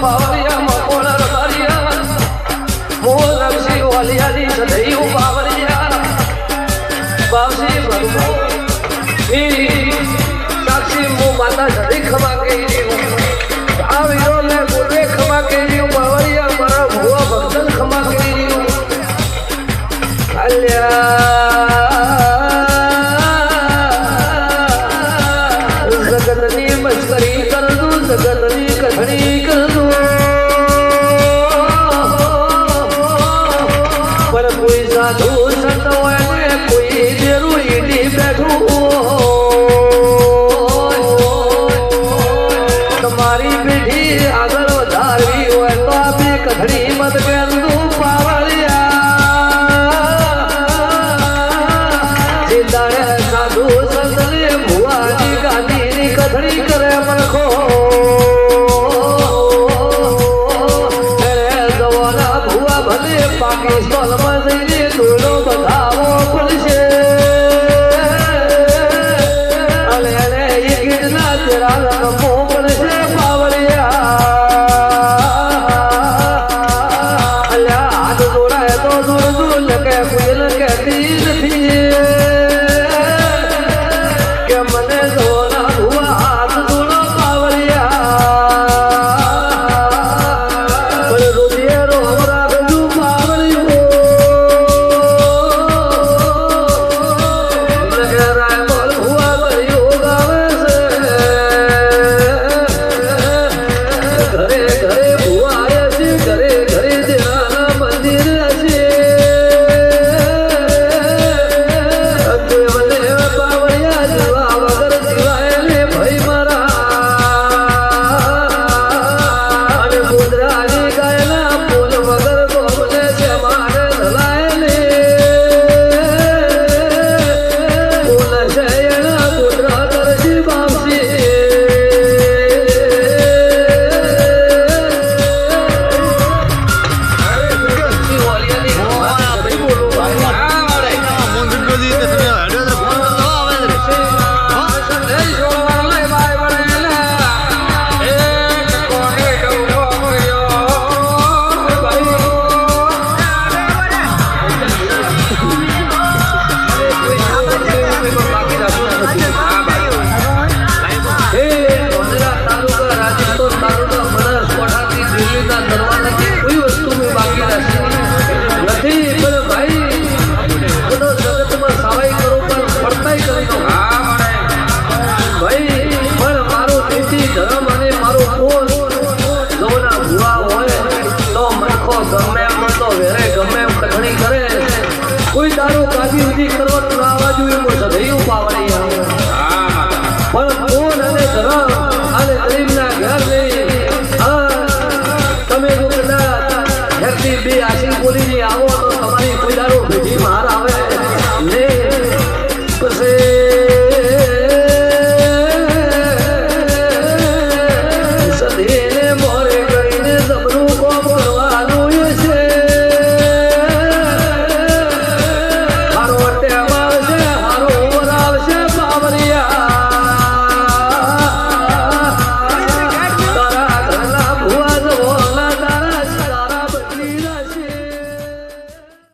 બાવરિયા મકોણા રબારિયા મોર રક્ષી વાલિયાની સદૈયું બાવરિયા બાવસી ભરમો સાક્ષી મો માતા સદૈ ખમા કહી આ વીરો ને બોલે ખમા કહી બાવરિયા મારા ભુવા ભક્તન ખમા કહી જગતની મસ્કરી કર દઉં જગતની કથણી કર દઉં પણ કોઈ સાધુ સંત હોય ને કોઈ દેરું ઈડી બેઠું તમારી પેઢી આગળ